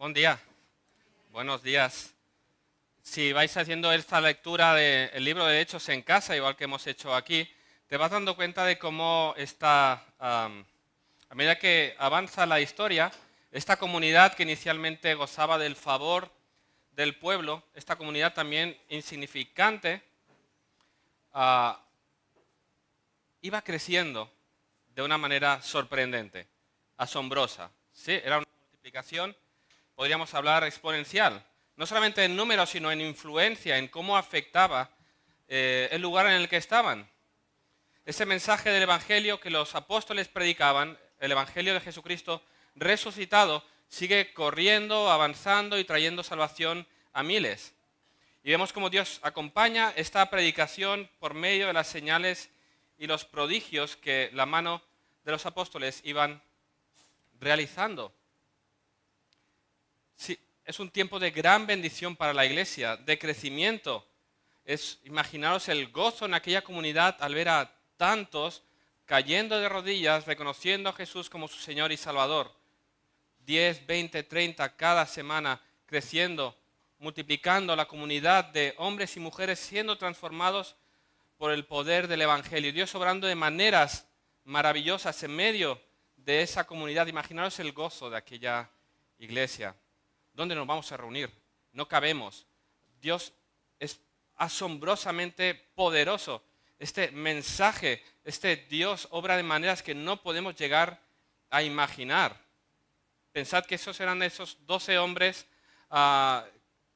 Buen día, buenos días. Si vais haciendo esta lectura del libro de Hechos en casa, igual que hemos hecho aquí, te vas dando cuenta de cómo a medida que avanza la historia, esta comunidad que inicialmente gozaba del favor del pueblo, esta comunidad también insignificante, ah, iba creciendo de una manera sorprendente, asombrosa. ¿Sí? Era una multiplicación, podríamos hablar, exponencial. No solamente en número, sino en influencia, en cómo afectaba el lugar en el que estaban. Ese mensaje del Evangelio que los apóstoles predicaban, el Evangelio de Jesucristo resucitado, sigue corriendo, avanzando y trayendo salvación a miles. Y vemos cómo Dios acompaña esta predicación por medio de las señales y los prodigios que la mano de los apóstoles iban realizando. Sí, es un tiempo de gran bendición para la iglesia, de crecimiento. Imaginaros el gozo en aquella comunidad al ver a tantos cayendo de rodillas, reconociendo a Jesús como su Señor y Salvador. 10, 20, 30 cada semana creciendo, multiplicando la comunidad de hombres y mujeres siendo transformados por el poder del Evangelio. Dios obrando de maneras maravillosas en medio de esa comunidad. Imaginaros el gozo de aquella iglesia. ¿Dónde nos vamos a reunir? No cabemos. Dios es asombrosamente poderoso. Este mensaje, este Dios obra de maneras que no podemos llegar a imaginar. Pensad que eran esos 12 hombres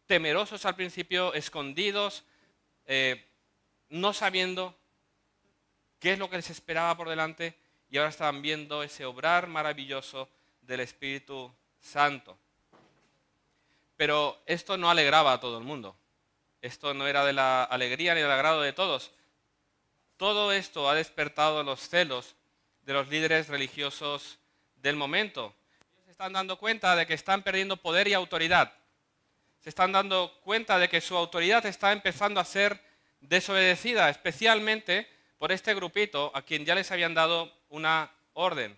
temerosos al principio, escondidos, no sabiendo qué es lo que les esperaba por delante, y ahora estaban viendo ese obrar maravilloso del Espíritu Santo. Pero esto no alegraba a todo el mundo. Esto no era de la alegría ni del agrado de todos. Todo esto ha despertado los celos de los líderes religiosos del momento. Ellos se están dando cuenta de que están perdiendo poder y autoridad. Se están dando cuenta de que su autoridad está empezando a ser desobedecida, especialmente por este grupito a quien ya les habían dado una orden.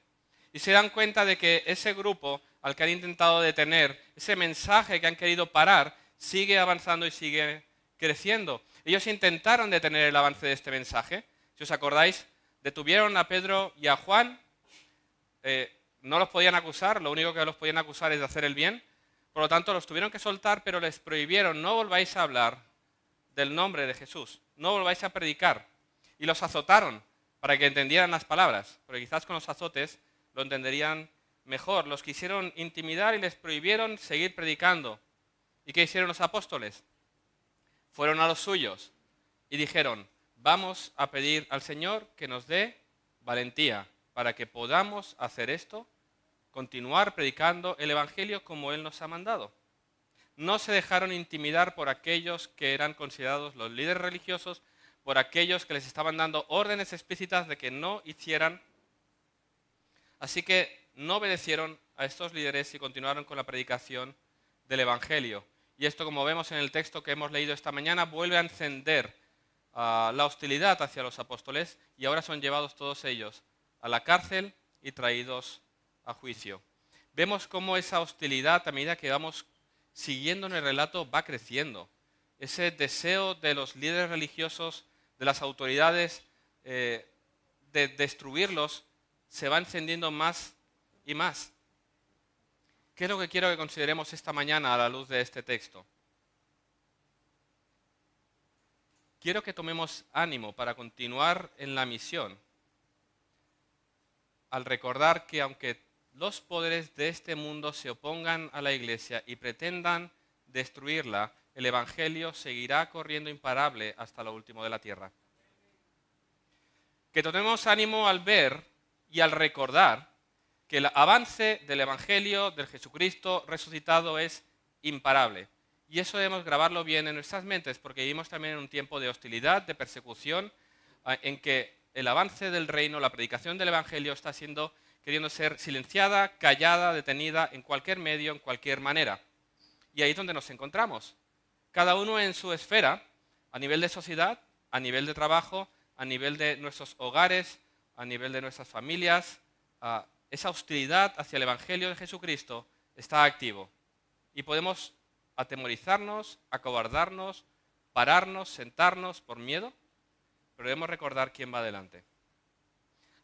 Y se dan cuenta de que ese grupo al que han intentado detener, ese mensaje que han querido parar, sigue avanzando y sigue creciendo. Ellos intentaron detener el avance de este mensaje. Si os acordáis, detuvieron a Pedro y a Juan. No los podían acusar, lo único que los podían acusar es de hacer el bien. Por lo tanto, los tuvieron que soltar, pero les prohibieron: no volváis a hablar del nombre de Jesús, no volváis a predicar. Y los azotaron para que entendieran las palabras, porque quizás con los azotes lo entenderían mejor. Los quisieron intimidar y les prohibieron seguir predicando. ¿Y qué hicieron los apóstoles? Fueron a los suyos y dijeron: vamos a pedir al Señor que nos dé valentía para que podamos hacer esto, continuar predicando el Evangelio como Él nos ha mandado. No se dejaron intimidar por aquellos que eran considerados los líderes religiosos, por aquellos que les estaban dando órdenes explícitas de que no hicieran. Así que no obedecieron a estos líderes y continuaron con la predicación del Evangelio. Y esto, como vemos en el texto que hemos leído esta mañana, vuelve a encender la hostilidad hacia los apóstoles, y ahora son llevados todos ellos a la cárcel y traídos a juicio. Vemos cómo esa hostilidad, a medida que vamos siguiendo en el relato, va creciendo. Ese deseo de los líderes religiosos, de las autoridades, de destruirlos, se va encendiendo más y más. ¿Qué es lo que quiero que consideremos esta mañana a la luz de este texto? Quiero que tomemos ánimo para continuar en la misión, al recordar que aunque los poderes de este mundo se opongan a la Iglesia y pretendan destruirla, el Evangelio seguirá corriendo imparable hasta lo último de la tierra. Que tomemos ánimo al ver y al recordar que el avance del Evangelio, del Jesucristo resucitado, es imparable. Y eso debemos grabarlo bien en nuestras mentes, porque vivimos también en un tiempo de hostilidad, de persecución, en que el avance del reino, la predicación del Evangelio está queriendo ser silenciada, callada, detenida en cualquier medio, en cualquier manera. Y ahí es donde nos encontramos. Cada uno en su esfera, a nivel de sociedad, a nivel de trabajo, a nivel de nuestros hogares, a nivel de nuestras familias. Esa hostilidad hacia el Evangelio de Jesucristo está activo. y podemos atemorizarnos, acobardarnos, pararnos, sentarnos por miedo, pero debemos recordar quién va delante.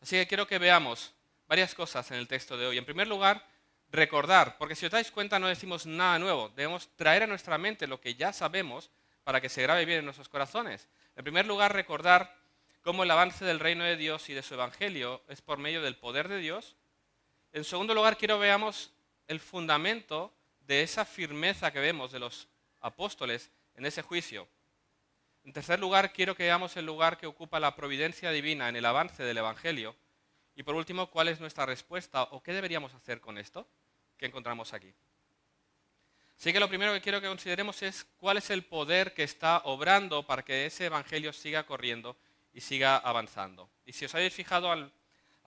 Así que quiero que veamos varias cosas en el texto de hoy. En primer lugar, recordar, porque si os dais cuenta no decimos nada nuevo, debemos traer a nuestra mente lo que ya sabemos para que se grabe bien en nuestros corazones. En primer lugar, recordar cómo el avance del reino de Dios y de su evangelio es por medio del poder de Dios. En segundo lugar, quiero que veamos el fundamento de esa firmeza que vemos de los apóstoles en ese juicio. En tercer lugar, quiero que veamos el lugar que ocupa la providencia divina en el avance del evangelio. Y por último, ¿cuál es nuestra respuesta o qué deberíamos hacer con esto que encontramos aquí? Así que lo primero que quiero que consideremos es cuál es el poder que está obrando para que ese evangelio siga corriendo y siga avanzando. Y si os habéis fijado al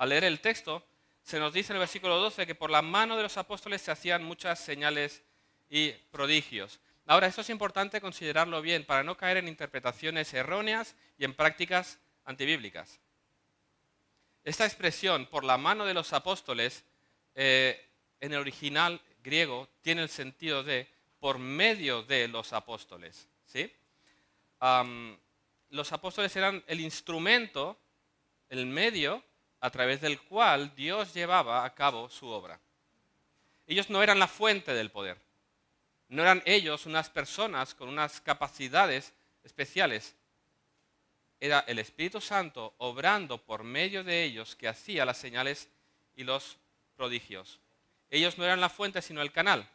leer el texto, se nos dice en el versículo 12 que por la mano de los apóstoles se hacían muchas señales y prodigios. Ahora, esto es importante considerarlo bien para no caer en interpretaciones erróneas y en prácticas antibíblicas. Esta expresión, por la mano de los apóstoles, en el original griego tiene el sentido de por medio de los apóstoles, ¿sí? Los apóstoles eran el instrumento, el medio a través del cual Dios llevaba a cabo su obra. Ellos no eran la fuente del poder. No eran ellos unas personas con unas capacidades especiales. Era el Espíritu Santo obrando por medio de ellos que hacía las señales y los prodigios. Ellos no eran la fuente, sino el canal.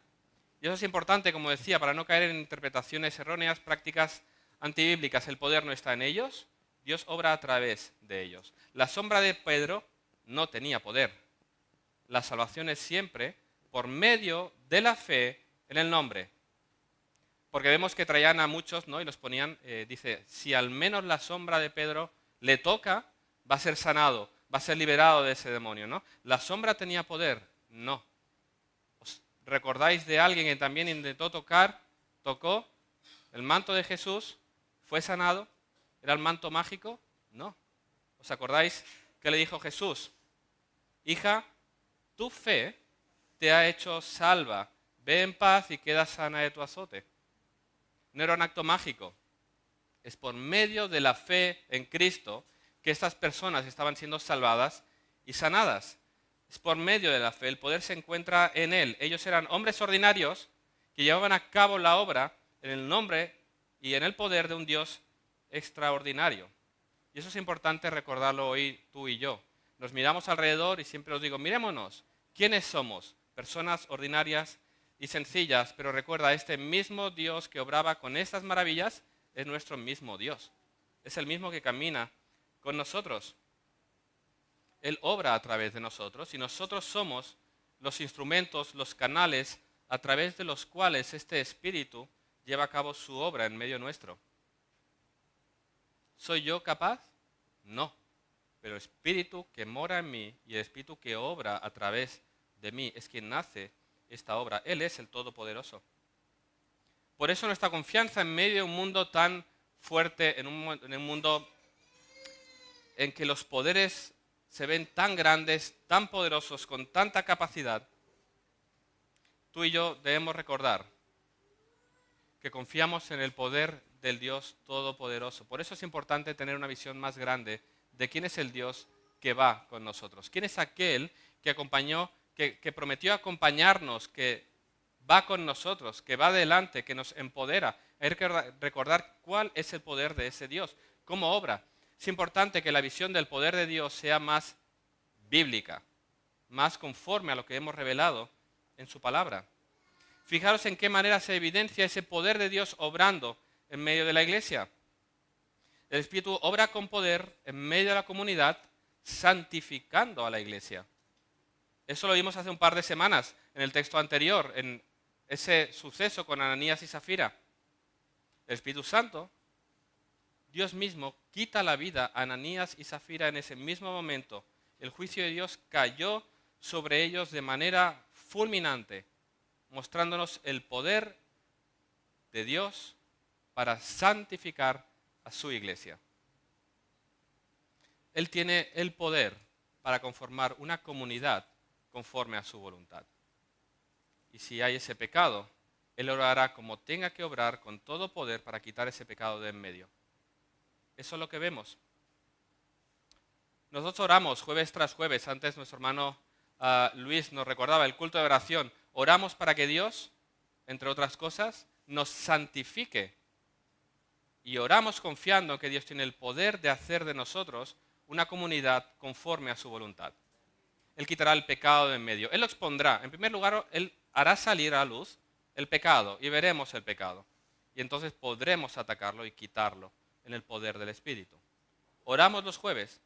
Y eso es importante, como decía, para no caer en interpretaciones erróneas, prácticas antibíblicas. El poder no está en ellos, Dios obra a través de ellos. La sombra de Pedro no tenía poder. La salvación es siempre por medio de la fe en el nombre. Porque vemos que traían a muchos, ¿no? Y los ponían, dice, si al menos la sombra de Pedro le toca, va a ser sanado, va a ser liberado de ese demonio, ¿no? ¿La sombra tenía poder? No. ¿Os recordáis de alguien que también intentó tocó el manto de Jesús, fue sanado? ¿Era el manto mágico? No. ¿Os acordáis qué le dijo Jesús? Hija, tu fe te ha hecho salva, ve en paz y queda sana de tu azote. No era un acto mágico. Es por medio de la fe en Cristo que estas personas estaban siendo salvadas y sanadas. Es por medio de la fe. El poder se encuentra en Él. Ellos eran hombres ordinarios que llevaban a cabo la obra en el nombre y en el poder de un Dios extraordinario. Y eso es importante recordarlo hoy tú y yo. Nos miramos alrededor y siempre os digo, mirémonos, ¿quiénes somos? Personas ordinarias y sencillas, pero recuerda, este mismo Dios que obraba con estas maravillas es nuestro mismo Dios. Es el mismo que camina con nosotros. Él obra a través de nosotros y nosotros somos los instrumentos, los canales a través de los cuales este Espíritu lleva a cabo su obra en medio nuestro. ¿Soy yo capaz? No. Pero el Espíritu que mora en mí y el Espíritu que obra a través de mí es quien hace esta obra. Él es el Todopoderoso. Por eso nuestra confianza en medio de un mundo tan fuerte, en un mundo en que los poderes se ven tan grandes, tan poderosos, con tanta capacidad, tú y yo debemos recordar que confiamos en el poder del Dios Todopoderoso. Por eso es importante tener una visión más grande de quién es el Dios que va con nosotros. ¿Quién es aquel que acompañó, que prometió acompañarnos, que va con nosotros, que va adelante, que nos empodera? Hay que recordar cuál es el poder de ese Dios, cómo obra. Es importante que la visión del poder de Dios sea más bíblica, más conforme a lo que hemos revelado en su palabra. Fijaros en qué manera se evidencia ese poder de Dios obrando en medio de la iglesia. El Espíritu obra con poder en medio de la comunidad, santificando a la iglesia. Eso lo vimos hace un par de semanas en el texto anterior, en ese suceso con Ananías y Zafira. El Espíritu Santo, Dios mismo, quita la vida a Ananías y Zafira en ese mismo momento. El juicio de Dios cayó sobre ellos de manera fulminante, mostrándonos el poder de Dios para santificar a su iglesia. Él tiene el poder para conformar una comunidad conforme a su voluntad. Y si hay ese pecado, Él obrará como tenga que obrar con todo poder para quitar ese pecado de en medio. Eso es lo que vemos. Nosotros oramos jueves tras jueves. Antes nuestro hermano Luis nos recordaba el culto de oración. Oramos para que Dios, entre otras cosas, nos santifique. Y oramos confiando en que Dios tiene el poder de hacer de nosotros una comunidad conforme a su voluntad. Él quitará el pecado de en medio. Él lo expondrá. En primer lugar, Él hará salir a la luz el pecado y veremos el pecado. Y entonces podremos atacarlo y quitarlo en el poder del Espíritu. Oramos los jueves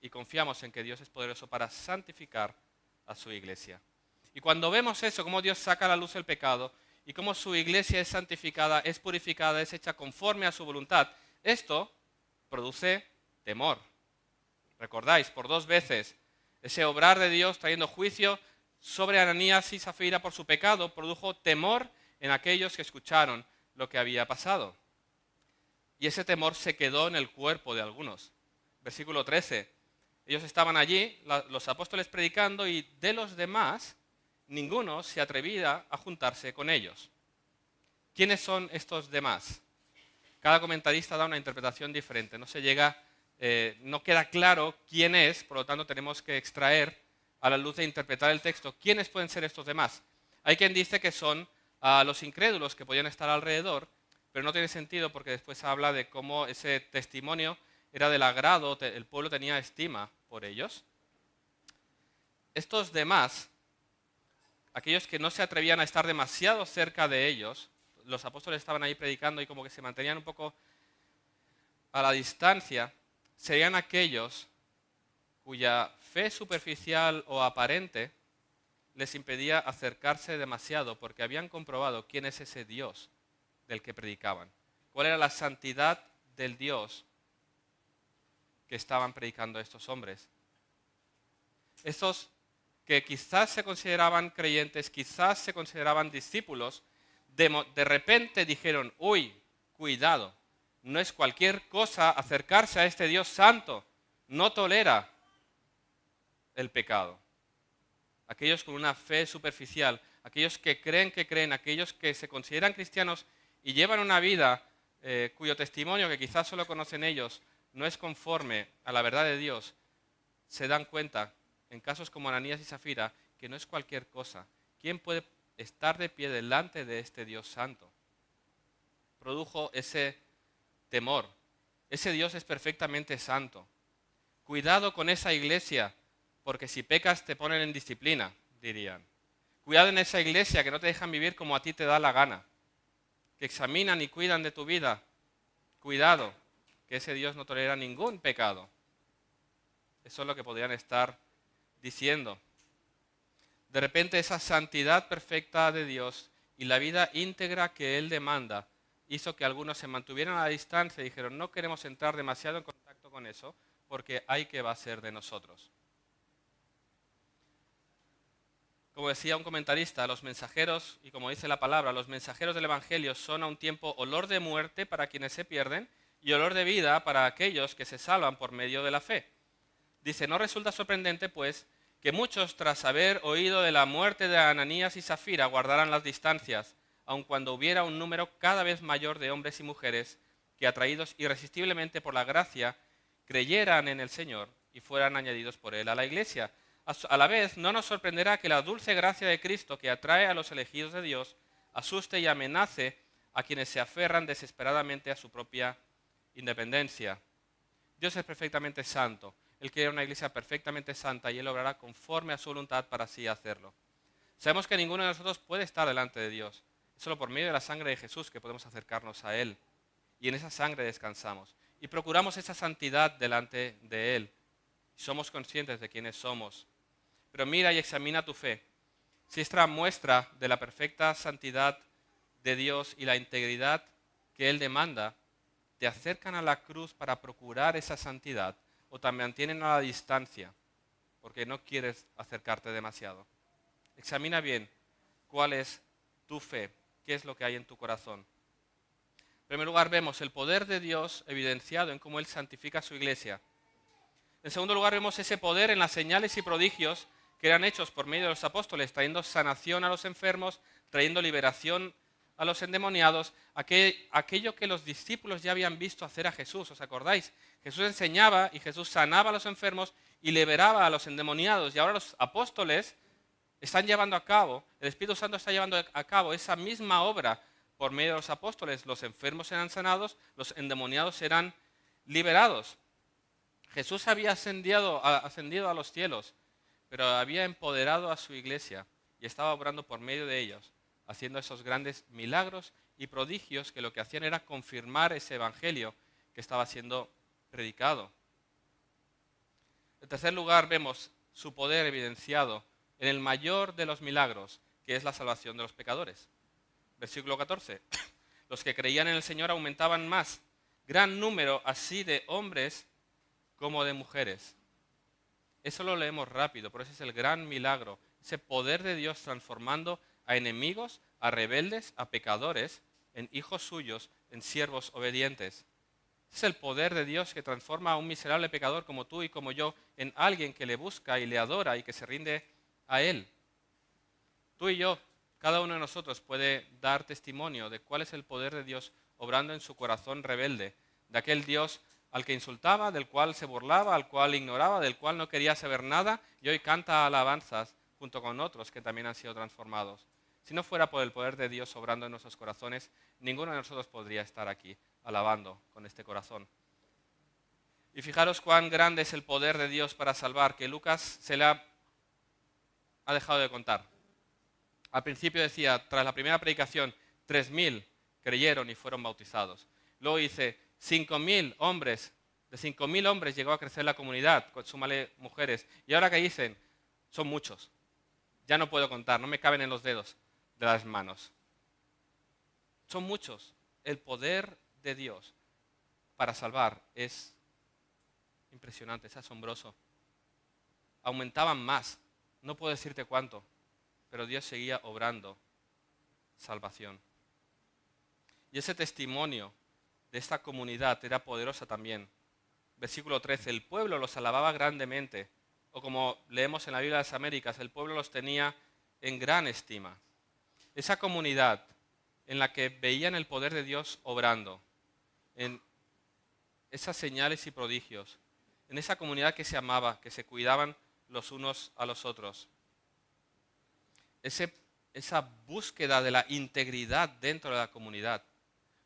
y confiamos en que Dios es poderoso para santificar a su iglesia. Y cuando vemos eso, cómo Dios saca a la luz el pecado y cómo su iglesia es santificada, es purificada, es hecha conforme a su voluntad, esto produce temor. ¿Recordáis? Por 2 veces ese obrar de Dios trayendo juicio sobre Ananías y Zafira por su pecado produjo temor en aquellos que escucharon lo que había pasado. Y ese temor se quedó en el cuerpo de algunos. Versículo 13. Ellos estaban allí, los apóstoles predicando, y de los demás, ninguno se atrevía a juntarse con ellos. ¿Quiénes son estos demás? Cada comentarista da una interpretación diferente. No queda claro quién es, por lo tanto tenemos que extraer a la luz de interpretar el texto quiénes pueden ser estos demás. Hay quien dice que son los incrédulos que podían estar alrededor, pero no tiene sentido porque después habla de cómo ese testimonio era del agrado, el pueblo tenía estima por ellos. Estos demás, aquellos que no se atrevían a estar demasiado cerca de ellos, los apóstoles estaban ahí predicando y como que se mantenían un poco a la distancia, serían aquellos cuya fe superficial o aparente les impedía acercarse demasiado porque habían comprobado quién es ese Dios del que predicaban, cuál era la santidad del Dios que estaban predicando estos hombres. Estos que quizás se consideraban creyentes, quizás se consideraban discípulos, de repente dijeron, uy, cuidado, no es cualquier cosa acercarse a este Dios santo, no tolera el pecado. Aquellos con una fe superficial, aquellos que creen, aquellos que se consideran cristianos y llevan una vida cuyo testimonio que quizás solo conocen ellos no es conforme a la verdad de Dios, se dan cuenta, en casos como Ananías y Zafira, que no es cualquier cosa. ¿Quién puede estar de pie delante de este Dios santo? Produjo ese temor. Ese Dios es perfectamente santo. Cuidado con esa iglesia, porque si pecas te ponen en disciplina, dirían. Cuidado en esa iglesia que no te dejan vivir como a ti te da la gana, que examinan y cuidan de tu vida. Cuidado, que ese Dios no tolera ningún pecado. Eso es lo que podrían estar diciendo. De repente esa santidad perfecta de Dios y la vida íntegra que Él demanda hizo que algunos se mantuvieran a la distancia y dijeron, no queremos entrar demasiado en contacto con eso porque hay que va a ser de nosotros. Como decía un comentarista, los mensajeros, y como dice la palabra, los mensajeros del Evangelio son a un tiempo olor de muerte para quienes se pierden y olor de vida para aquellos que se salvan por medio de la fe. Dice, no resulta sorprendente, pues, que muchos, tras haber oído de la muerte de Ananías y Zafira, guardaran las distancias, aun cuando hubiera un número cada vez mayor de hombres y mujeres que, atraídos irresistiblemente por la gracia, creyeran en el Señor y fueran añadidos por Él a la iglesia. A la vez, no nos sorprenderá que la dulce gracia de Cristo, que atrae a los elegidos de Dios, asuste y amenace a quienes se aferran desesperadamente a su propia independencia. Dios es perfectamente santo. Él quiere una iglesia perfectamente santa y Él obrará conforme a su voluntad para así hacerlo. Sabemos que ninguno de nosotros puede estar delante de Dios. Es solo por medio de la sangre de Jesús que podemos acercarnos a Él. Y en esa sangre descansamos. Y procuramos esa santidad delante de Él. Somos conscientes de quiénes somos. Pero mira y examina tu fe. Si esta muestra de la perfecta santidad de Dios y la integridad que Él demanda, te acercan a la cruz para procurar esa santidad o te mantienen a la distancia porque no quieres acercarte demasiado. Examina bien cuál es tu fe, qué es lo que hay en tu corazón. En primer lugar vemos el poder de Dios evidenciado en cómo Él santifica a su iglesia. En segundo lugar vemos ese poder en las señales y prodigios que eran hechos por medio de los apóstoles, trayendo sanación a los enfermos, trayendo liberación a los endemoniados aquello que los discípulos ya habían visto hacer a Jesús. ¿Os acordáis? Jesús enseñaba y Jesús sanaba a los enfermos y liberaba a los endemoniados. Y ahora los apóstoles están llevando a cabo, el Espíritu Santo está llevando a cabo esa misma obra por medio de los apóstoles. Los enfermos serán sanados, los endemoniados serán liberados. Jesús había ascendido a los cielos, pero había empoderado a su iglesia y estaba obrando por medio de ellos, haciendo esos grandes milagros y prodigios que lo que hacían era confirmar ese evangelio que estaba siendo predicado. En tercer lugar, vemos su poder evidenciado en el mayor de los milagros, que es la salvación de los pecadores. Versículo 14. Los que creían en el Señor aumentaban más, gran número así de hombres como de mujeres. Eso lo leemos rápido, pero ese es el gran milagro, ese poder de Dios transformando a enemigos, a rebeldes, a pecadores, en hijos suyos, en siervos obedientes. Es el poder de Dios que transforma a un miserable pecador como tú y como yo en alguien que le busca y le adora y que se rinde a Él. Tú y yo, cada uno de nosotros puede dar testimonio de cuál es el poder de Dios obrando en su corazón rebelde, de aquel Dios al que insultaba, del cual se burlaba, al cual ignoraba, del cual no quería saber nada y hoy canta alabanzas junto con otros que también han sido transformados. Si no fuera por el poder de Dios obrando en nuestros corazones, ninguno de nosotros podría estar aquí alabando con este corazón. Y fijaros cuán grande es el poder de Dios para salvar, que Lucas se le ha dejado de contar. Al principio decía, tras la primera predicación, 3.000 creyeron y fueron bautizados. Luego dice, 5.000 hombres, de 5.000 hombres llegó a crecer la comunidad, súmale mujeres. Y ahora que dicen, son muchos. Ya no puedo contar, no me caben en los dedos de las manos. Son muchos. El poder de Dios para salvar es impresionante, es asombroso. Aumentaban más, no puedo decirte cuánto, pero Dios seguía obrando salvación. Y ese testimonio de esta comunidad era poderosa también. Versículo 13, el pueblo los alababa grandemente, o como leemos en la Biblia de las Américas, el pueblo los tenía en gran estima. Esa comunidad en la que veían el poder de Dios obrando, en esas señales y prodigios, en esa comunidad que se amaba, que se cuidaban los unos a los otros. Esa búsqueda de la integridad dentro de la comunidad.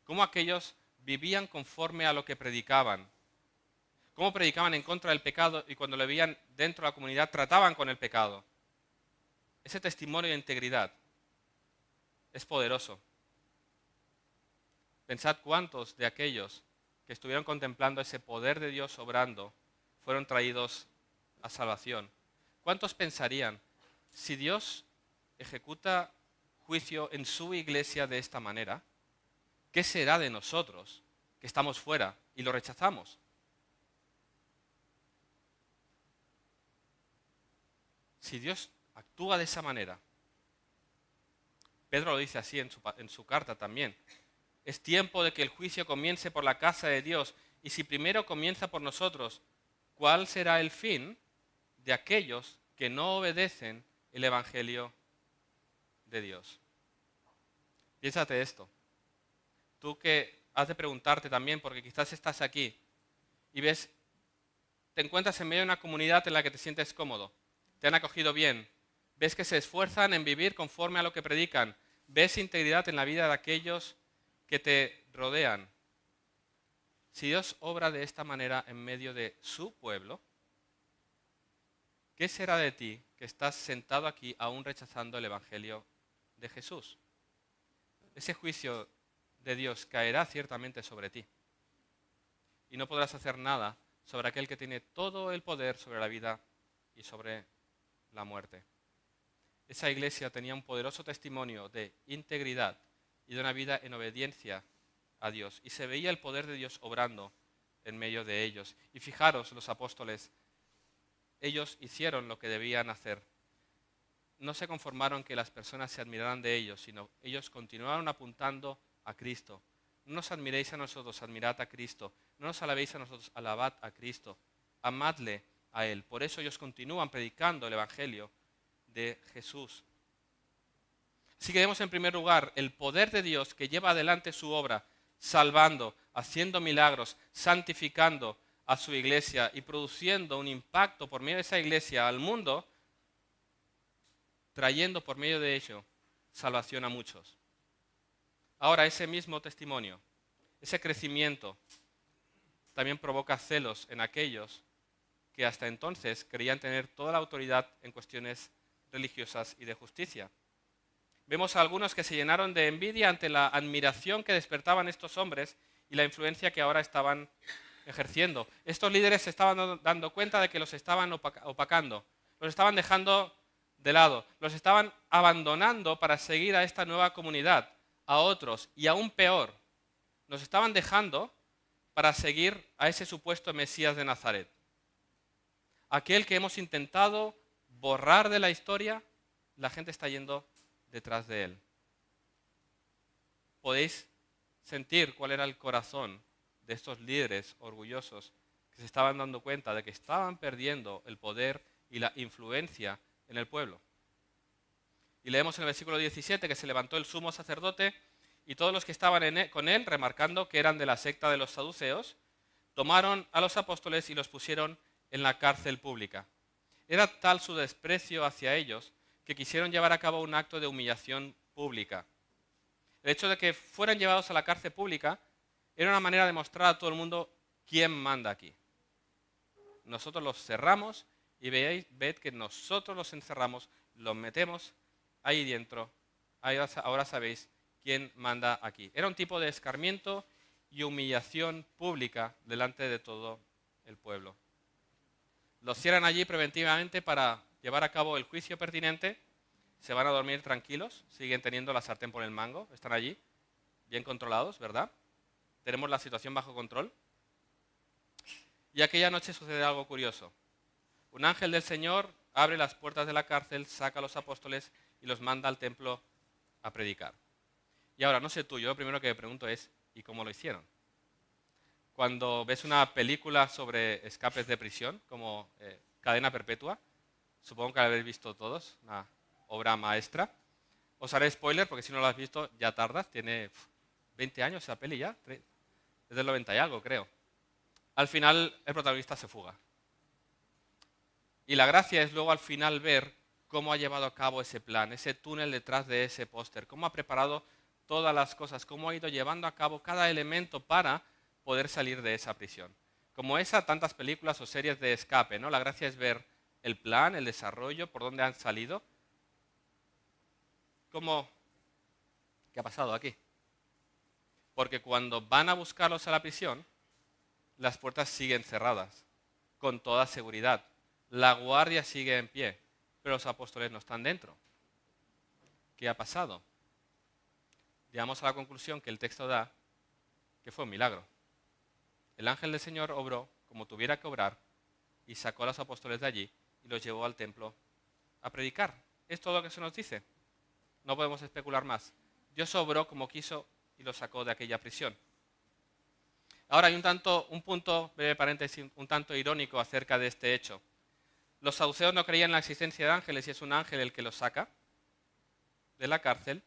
Cómo aquellos vivían conforme a lo que predicaban. Cómo predicaban en contra del pecado y cuando lo veían dentro de la comunidad trataban con el pecado. Ese testimonio de integridad es poderoso. Pensad cuántos de aquellos que estuvieron contemplando ese poder de Dios obrando fueron traídos a salvación. ¿Cuántos pensarían, si Dios ejecuta juicio en su iglesia de esta manera, ¿qué será de nosotros que estamos fuera y lo rechazamos? Si Dios actúa de esa manera, Pedro lo dice así en su carta también, es tiempo de que el juicio comience por la casa de Dios, y si primero comienza por nosotros, ¿cuál será el fin de aquellos que no obedecen el Evangelio de Dios? Piénsate esto. Tú que has de preguntarte también, porque quizás estás aquí y ves, te encuentras en medio de una comunidad en la que te sientes cómodo, te han acogido bien, ves que se esfuerzan en vivir conforme a lo que predican, ves integridad en la vida de aquellos que te rodean. Si Dios obra de esta manera en medio de su pueblo, ¿qué será de ti que estás sentado aquí aún rechazando el Evangelio de Jesús? Ese juicio de Dios caerá ciertamente sobre ti y no podrás hacer nada sobre aquel que tiene todo el poder sobre la vida y sobre la muerte. Esa iglesia tenía un poderoso testimonio de integridad y de una vida en obediencia a Dios. Y se veía el poder de Dios obrando en medio de ellos. Y fijaros, los apóstoles, ellos hicieron lo que debían hacer. No se conformaron que las personas se admiraran de ellos, sino ellos continuaron apuntando a Cristo. No nos admiréis a nosotros, admirad a Cristo. No nos alabéis a nosotros, alabad a Cristo. Amadle a Él. Por eso ellos continúan predicando el Evangelio de Jesús. Así que vemos en primer lugar el poder de Dios que lleva adelante su obra, salvando, haciendo milagros, santificando a su iglesia y produciendo un impacto por medio de esa iglesia al mundo, trayendo por medio de ello salvación a muchos. Ahora, ese mismo testimonio, ese crecimiento, también provoca celos en aquellos que hasta entonces creían tener toda la autoridad en cuestiones religiosas y de justicia. Vemos a algunos que se llenaron de envidia ante la admiración que despertaban estos hombres y la influencia que ahora estaban ejerciendo. Estos líderes se estaban dando cuenta de que los estaban opacando, los estaban dejando de lado, los estaban abandonando para seguir a esta nueva comunidad, a otros, y aún peor, nos estaban dejando para seguir a ese supuesto Mesías de Nazaret. Aquel que hemos intentado borrar de la historia, la gente está yendo detrás de él. Podéis sentir cuál era el corazón de estos líderes orgullosos que se estaban dando cuenta de que estaban perdiendo el poder y la influencia en el pueblo. Y leemos en el versículo 17 que se levantó el sumo sacerdote y todos los que estaban con él, remarcando que eran de la secta de los saduceos, tomaron a los apóstoles y los pusieron en la cárcel pública. Era tal su desprecio hacia ellos que quisieron llevar a cabo un acto de humillación pública. El hecho de que fueran llevados a la cárcel pública era una manera de mostrar a todo el mundo quién manda aquí. Nosotros los cerramos y ved que nosotros los encerramos, los metemos ahí dentro. Ahora sabéis quién manda aquí. Era un tipo de escarmiento y humillación pública delante de todo el pueblo. Los cierran allí preventivamente para llevar a cabo el juicio pertinente. Se van a dormir tranquilos, siguen teniendo la sartén por el mango, están allí, bien controlados, ¿verdad? Tenemos la situación bajo control. Y aquella noche sucede algo curioso. Un ángel del Señor abre las puertas de la cárcel, saca a los apóstoles y los manda al templo a predicar. Y ahora, no sé tú, yo lo primero que me pregunto es, ¿y cómo lo hicieron? Cuando ves una película sobre escapes de prisión, como Cadena Perpetua, supongo que la habéis visto todos, una obra maestra. Os haré spoiler porque si no lo has visto ya tardas, tiene 20 años esa peli ya, es del 90 y algo creo. Al final el protagonista se fuga. Y la gracia es luego al final ver cómo ha llevado a cabo ese plan, ese túnel detrás de ese póster, cómo ha preparado todas las cosas, cómo ha ido llevando a cabo cada elemento para poder salir de esa prisión. Como esa, tantas películas o series de escape, ¿no? La gracia es ver el plan, el desarrollo, por dónde han salido. ¿Qué ha pasado aquí? Porque cuando van a buscarlos a la prisión, las puertas siguen cerradas, con toda seguridad. La guardia sigue en pie, pero los apóstoles no están dentro. ¿Qué ha pasado? Llegamos a la conclusión que el texto da que fue un milagro. El ángel del Señor obró como tuviera que obrar y sacó a los apóstoles de allí y los llevó al templo a predicar. Es todo lo que se nos dice. No podemos especular más. Dios obró como quiso y los sacó de aquella prisión. Ahora hay un punto, breve paréntesis, un tanto irónico acerca de este hecho. Los saduceos no creían en la existencia de ángeles y es un ángel el que los saca de la cárcel.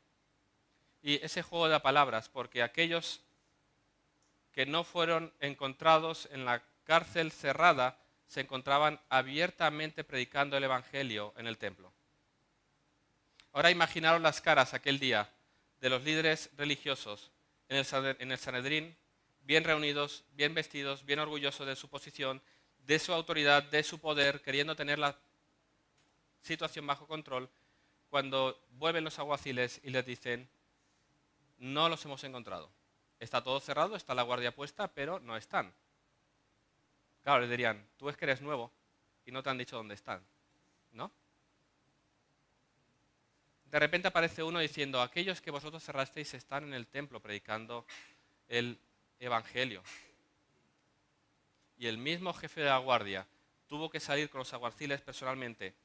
Y ese juego de palabras, porque aquellos que no fueron encontrados en la cárcel cerrada se encontraban abiertamente predicando el evangelio en el templo. Ahora imaginaros las caras aquel día de los líderes religiosos en el Sanedrín, bien reunidos, bien vestidos, bien orgullosos de su posición, de su autoridad, de su poder, queriendo tener la situación bajo control, cuando vuelven los alguaciles y les dicen, no los hemos encontrado. Está todo cerrado, está la guardia puesta, pero no están. Claro, les dirían, tú es que eres nuevo y no te han dicho dónde están, ¿no? De repente aparece uno diciendo, aquellos que vosotros cerrasteis están en el templo predicando el evangelio. Y el mismo jefe de la guardia tuvo que salir con los alguaciles personalmente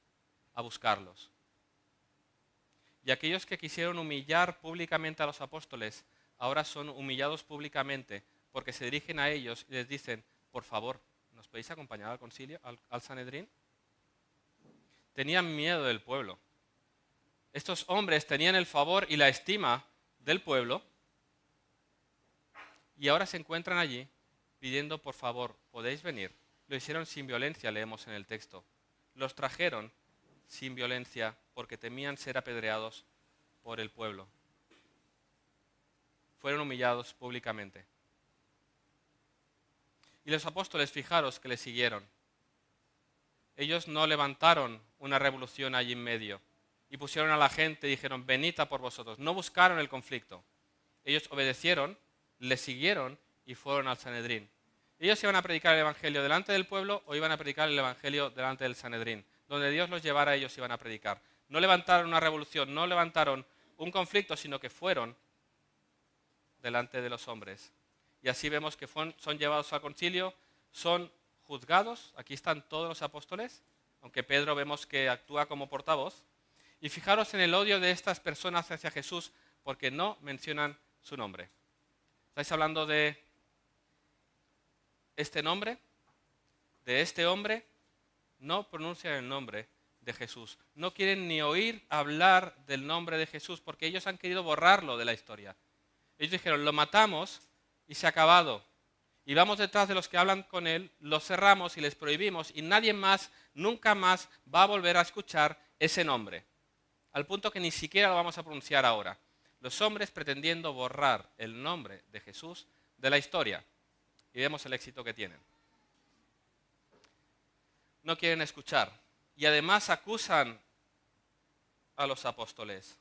a buscarlos. Y aquellos que quisieron humillar públicamente a los apóstoles, ahora son humillados públicamente porque se dirigen a ellos y les dicen, por favor, ¿nos podéis acompañar al concilio, al Sanedrín? Tenían miedo del pueblo. Estos hombres tenían el favor y la estima del pueblo y ahora se encuentran allí pidiendo, por favor, ¿podéis venir? Lo hicieron sin violencia, leemos en el texto. Los trajeron sin violencia porque temían ser apedreados por el pueblo. Fueron humillados públicamente. Y los apóstoles, fijaros que le siguieron. Ellos no levantaron una revolución allí en medio y pusieron a la gente y dijeron, venid a por vosotros. No buscaron el conflicto. Ellos obedecieron, le siguieron y fueron al Sanedrín. Ellos iban a predicar el Evangelio delante del pueblo o iban a predicar el Evangelio delante del Sanedrín. Donde Dios los llevara, ellos iban a predicar. No levantaron una revolución, no levantaron un conflicto, sino que fueron delante de los hombres. Y así vemos que son llevados al concilio, son juzgados. Aquí están todos los apóstoles, aunque Pedro vemos que actúa como portavoz. Y fijaros en el odio de estas personas hacia Jesús porque no mencionan su nombre. ¿Estáis hablando de este nombre? ¿De este hombre? No pronuncian el nombre de Jesús. No quieren ni oír hablar del nombre de Jesús porque ellos han querido borrarlo de la historia. Ellos dijeron, lo matamos y se ha acabado. Y vamos detrás de los que hablan con él, los cerramos y les prohibimos y nadie más, nunca más va a volver a escuchar ese nombre. Al punto que ni siquiera lo vamos a pronunciar ahora. Los hombres pretendiendo borrar el nombre de Jesús de la historia. Y vemos el éxito que tienen. No quieren escuchar. Y además acusan a los apóstoles.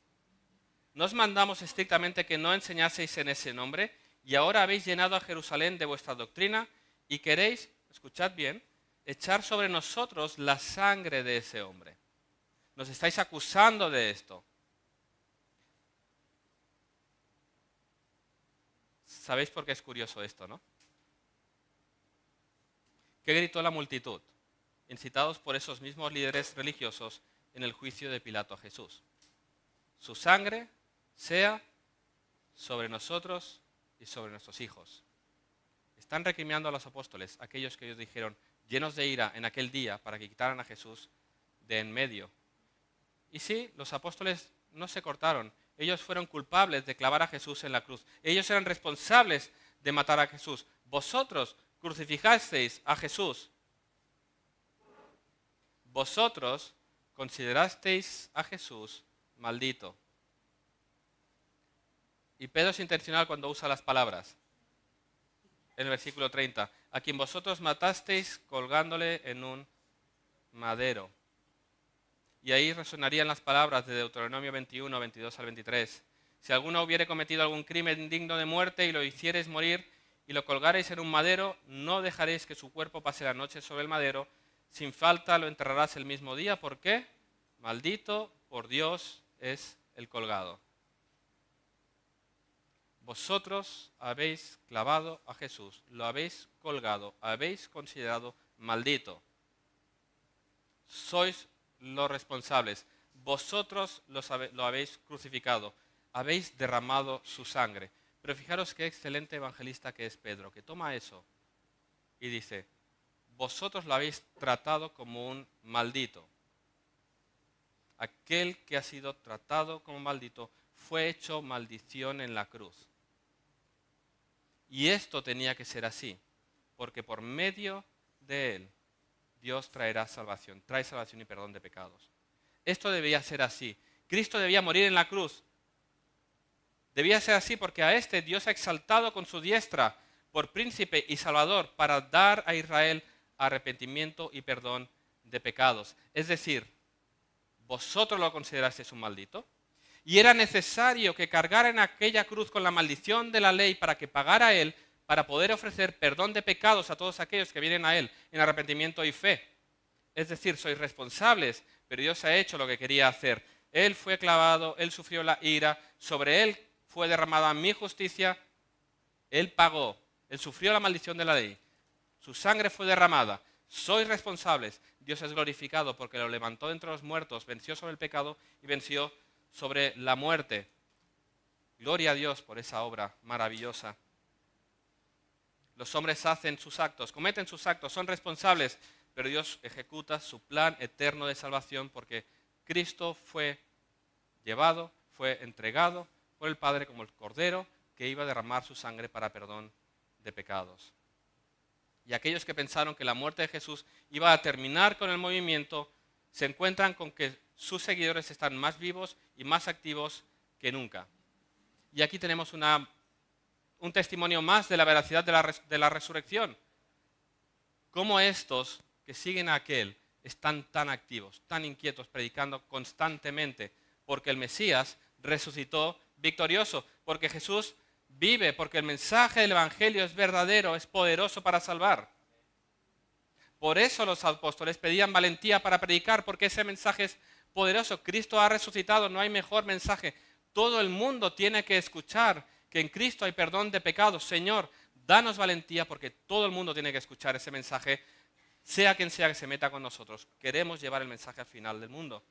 Nos mandamos estrictamente que no enseñaseis en ese nombre y ahora habéis llenado a Jerusalén de vuestra doctrina y queréis, escuchad bien, echar sobre nosotros la sangre de ese hombre. Nos estáis acusando de esto. ¿Sabéis por qué es curioso esto, no? ¿Qué gritó la multitud? Incitados por esos mismos líderes religiosos en el juicio de Pilato a Jesús. Su sangre sea sobre nosotros y sobre nuestros hijos. Están recriminando a los apóstoles, aquellos que ellos dijeron, llenos de ira en aquel día para que quitaran a Jesús de en medio. Y sí, los apóstoles no se cortaron. Ellos fueron culpables de clavar a Jesús en la cruz. Ellos eran responsables de matar a Jesús. Vosotros crucificasteis a Jesús. Vosotros considerasteis a Jesús maldito. Y Pedro es intencional cuando usa las palabras. En el versículo 30, a quien vosotros matasteis colgándole en un madero. Y ahí resonarían las palabras de Deuteronomio 21, 22 al 23. Si alguno hubiere cometido algún crimen digno de muerte y lo hiciereis morir y lo colgareis en un madero, no dejaréis que su cuerpo pase la noche sobre el madero. Sin falta lo enterrarás el mismo día. ¿Por qué? Maldito por Dios es el colgado. Vosotros habéis clavado a Jesús, lo habéis colgado, habéis considerado maldito. Sois los responsables. Vosotros lo habéis crucificado, habéis derramado su sangre. Pero fijaros qué excelente evangelista que es Pedro, que toma eso y dice, vosotros lo habéis tratado como un maldito. Aquel que ha sido tratado como maldito fue hecho maldición en la cruz. Y esto tenía que ser así, porque por medio de él Dios traerá salvación, trae salvación y perdón de pecados. Esto debía ser así. Cristo debía morir en la cruz. Debía ser así porque a este Dios ha exaltado con su diestra por príncipe y salvador para dar a Israel arrepentimiento y perdón de pecados. Es decir, vosotros lo considerasteis un maldito. Y era necesario que cargara en aquella cruz con la maldición de la ley para que pagara él, para poder ofrecer perdón de pecados a todos aquellos que vienen a él en arrepentimiento y fe. Es decir, sois responsables, pero Dios ha hecho lo que quería hacer. Él fue clavado, él sufrió la ira, sobre él fue derramada mi justicia, él pagó, él sufrió la maldición de la ley, su sangre fue derramada. Sois responsables. Dios es glorificado porque lo levantó de entre los muertos, venció sobre el pecado y venció sobre la muerte. Gloria a Dios por esa obra maravillosa. Los hombres hacen sus actos, cometen sus actos, son responsables, pero Dios ejecuta su plan eterno de salvación porque Cristo fue llevado, fue entregado por el Padre como el Cordero que iba a derramar su sangre para perdón de pecados. Y aquellos que pensaron que la muerte de Jesús iba a terminar con el movimiento, se encuentran con que sus seguidores están más vivos y más activos que nunca. Y aquí tenemos un testimonio más de la veracidad de la resurrección. Cómo estos que siguen a aquel están tan activos, tan inquietos, predicando constantemente, porque el Mesías resucitó victorioso, porque Jesús vive, porque el mensaje del Evangelio es verdadero, es poderoso para salvar. Por eso los apóstoles pedían valentía para predicar, porque ese mensaje es poderoso. Cristo ha resucitado, no hay mejor mensaje. Todo el mundo tiene que escuchar que en Cristo hay perdón de pecados. Señor, danos valentía porque todo el mundo tiene que escuchar ese mensaje, sea quien sea que se meta con nosotros. Queremos llevar el mensaje al final del mundo.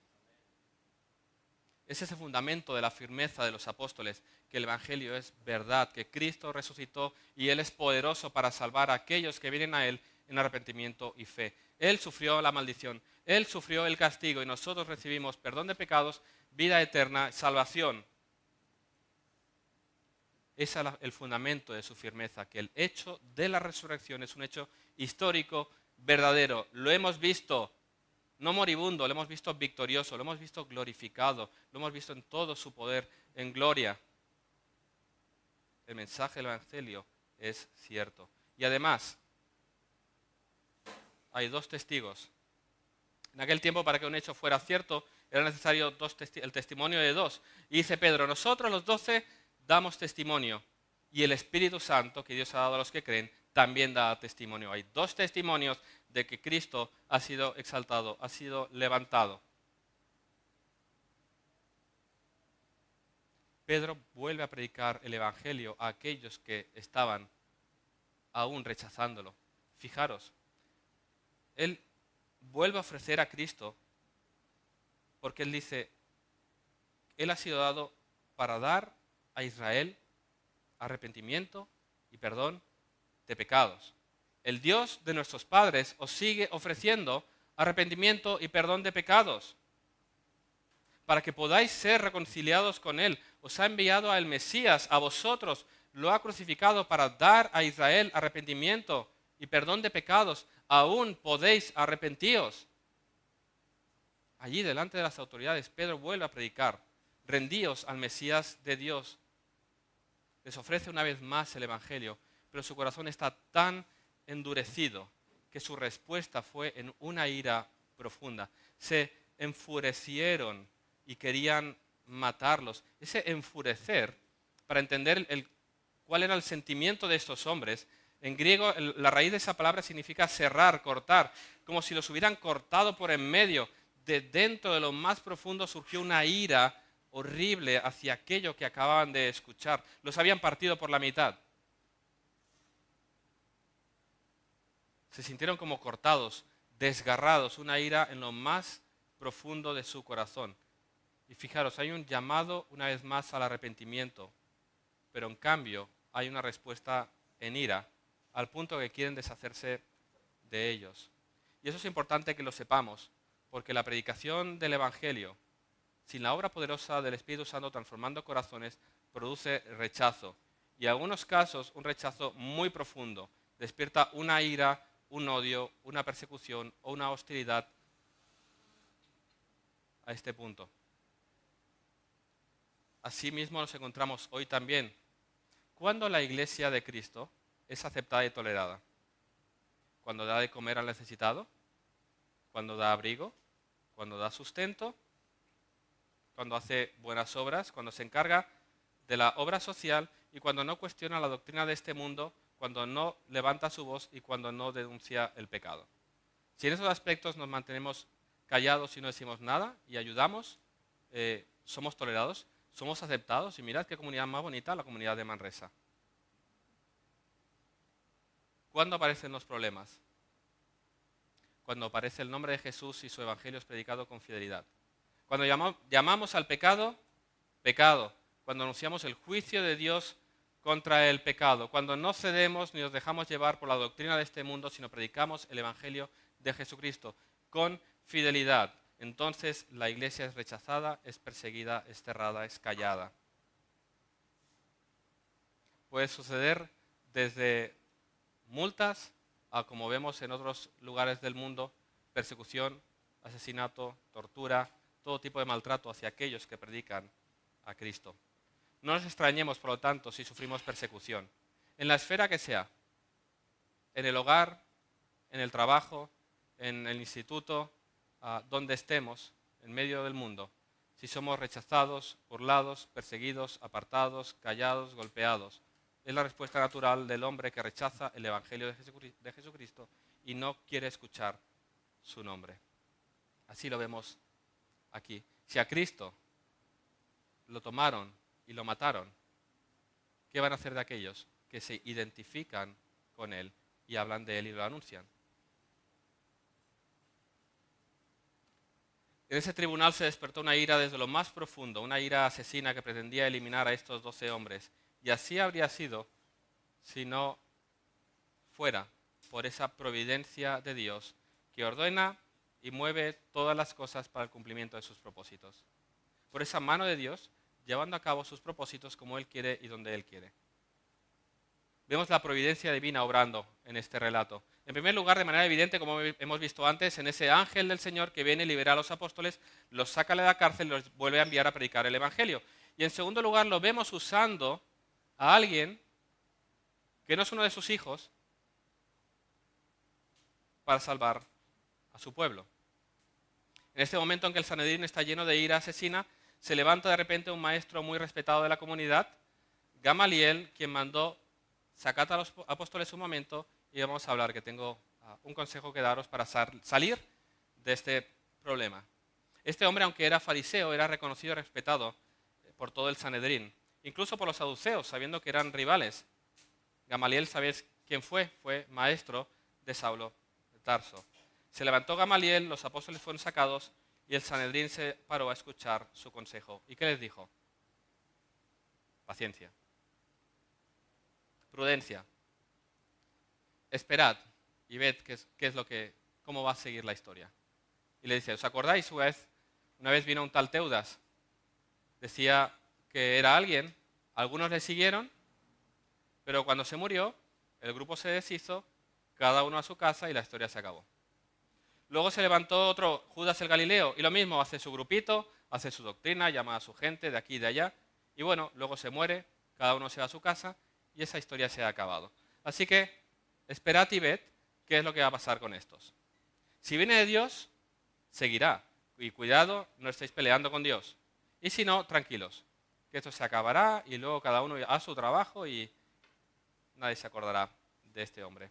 Ese es el fundamento de la firmeza de los apóstoles, que el Evangelio es verdad, que Cristo resucitó y Él es poderoso para salvar a aquellos que vienen a Él en arrepentimiento y fe. Él sufrió la maldición, Él sufrió el castigo y nosotros recibimos perdón de pecados, vida eterna, salvación. Ese es el fundamento de su firmeza, que el hecho de la resurrección es un hecho histórico, verdadero. Lo hemos visto, no moribundo, lo hemos visto victorioso, lo hemos visto glorificado, lo hemos visto en todo su poder, en gloria. El mensaje del Evangelio es cierto. Y además, hay dos testigos. En aquel tiempo, para que un hecho fuera cierto, era necesario el testimonio de dos. Y dice Pedro, nosotros los 12 damos testimonio, y el Espíritu Santo que Dios ha dado a los que creen también da testimonio. Hay dos testimonios de que Cristo ha sido exaltado, ha sido levantado. Pedro vuelve a predicar el Evangelio a aquellos que estaban aún rechazándolo. Fijaros, él vuelve a ofrecer a Cristo porque él dice, él ha sido dado para dar a Israel arrepentimiento y perdón de pecados. El Dios de nuestros padres os sigue ofreciendo arrepentimiento y perdón de pecados para que podáis ser reconciliados con Él. Os ha enviado al Mesías, a vosotros lo ha crucificado para dar a Israel arrepentimiento y perdón de pecados. Aún podéis arrepentíos. Allí delante de las autoridades Pedro vuelve a predicar, rendíos al Mesías de Dios. Les ofrece una vez más el Evangelio, pero su corazón está tan endurecido que su respuesta fue en una ira profunda. Se enfurecieron y querían matarlos. Ese enfurecer, para entender cuál era el sentimiento de estos hombres, en griego la raíz de esa palabra significa cerrar, cortar, como si los hubieran cortado por en medio. De dentro de lo más profundo surgió una ira horrible hacia aquello que acababan de escuchar. Los habían partido por la mitad. Se sintieron como cortados, desgarrados, una ira en lo más profundo de su corazón. Y fijaros, hay un llamado una vez más al arrepentimiento, pero en cambio hay una respuesta en ira, al punto que quieren deshacerse de ellos. Y eso es importante que lo sepamos, porque la predicación del Evangelio, sin la obra poderosa del Espíritu Santo transformando corazones, produce rechazo. Y en algunos casos un rechazo muy profundo. Despierta una ira, un odio, una persecución o una hostilidad a este punto. Asimismo nos encontramos hoy también. ¿Cuándo la iglesia de Cristo es aceptada y tolerada? ¿Cuando da de comer al necesitado? ¿Cuando da abrigo? ¿Cuando da sustento? Cuando hace buenas obras, cuando se encarga de la obra social y cuando no cuestiona la doctrina de este mundo, cuando no levanta su voz y cuando no denuncia el pecado. Si en esos aspectos nos mantenemos callados y no decimos nada y ayudamos, somos tolerados, somos aceptados y mirad qué comunidad más bonita, la comunidad de Manresa. ¿Cuándo aparecen los problemas? Cuando aparece el nombre de Jesús y su evangelio es predicado con fidelidad. Cuando llamamos al pecado, pecado. Cuando anunciamos el juicio de Dios contra el pecado. Cuando no cedemos ni nos dejamos llevar por la doctrina de este mundo, sino predicamos el evangelio de Jesucristo con fidelidad. entonces la iglesia es rechazada, es perseguida, es cerrada, es callada. Puede suceder desde multas a, como vemos en otros lugares del mundo, persecución, asesinato, tortura, todo tipo de maltrato hacia aquellos que predican a Cristo. No nos extrañemos, por lo tanto, si sufrimos persecución, en la esfera que sea, en el hogar, en el trabajo, en el instituto, donde estemos, en medio del mundo, si somos rechazados, burlados, perseguidos, apartados, callados, golpeados. Es la respuesta natural del hombre que rechaza el Evangelio de Jesucristo y no quiere escuchar su nombre. Así lo vemos aquí. Si a Cristo lo tomaron y lo mataron, ¿qué van a hacer de aquellos que se identifican con Él y hablan de Él y lo anuncian? En ese tribunal se despertó una ira desde lo más profundo, una ira asesina que pretendía eliminar a estos 12 hombres. Y así habría sido si no fuera por esa providencia de Dios que ordena y mueve todas las cosas para el cumplimiento de sus propósitos. Por esa mano de Dios llevando a cabo sus propósitos como Él quiere y donde Él quiere. Vemos la providencia divina obrando en este relato. En primer lugar, de manera evidente, como hemos visto antes, en ese ángel del Señor que viene y libera a los apóstoles, los saca de la cárcel y los vuelve a enviar a predicar el Evangelio. Y en segundo lugar, lo vemos usando a alguien que no es uno de sus hijos para salvar a su pueblo. En este momento en que el Sanedrín está lleno de ira asesina, se levanta de repente un maestro muy respetado de la comunidad, Gamaliel, quien mandó: sacad a los apóstoles un momento y vamos a hablar, que tengo un consejo que daros para salir de este problema. Este hombre, aunque era fariseo, era reconocido y respetado por todo el Sanedrín, incluso por los saduceos, sabiendo que eran rivales. Gamaliel, ¿sabéis quién fue? Fue maestro de Saulo de Tarso. Se levantó Gamaliel, los apóstoles fueron sacados y el Sanedrín se paró a escuchar su consejo. ¿Y qué les dijo? Paciencia. Prudencia. Esperad y ved cómo va a seguir la historia. Y le dice: ¿os acordáis? Una vez vino un tal Teudas. Decía que era alguien, algunos le siguieron, pero cuando se murió, el grupo se deshizo, cada uno a su casa y la historia se acabó. Luego se levantó otro, Judas el Galileo, y lo mismo, hace su grupito, hace su doctrina, llama a su gente de aquí y de allá, y bueno, luego se muere, cada uno se va a su casa, y esa historia se ha acabado. Así que esperad y ved qué es lo que va a pasar con estos. Si viene de Dios, seguirá. Y cuidado, no estéis peleando con Dios. Y si no, tranquilos, que esto se acabará y luego cada uno a su trabajo y nadie se acordará de este hombre.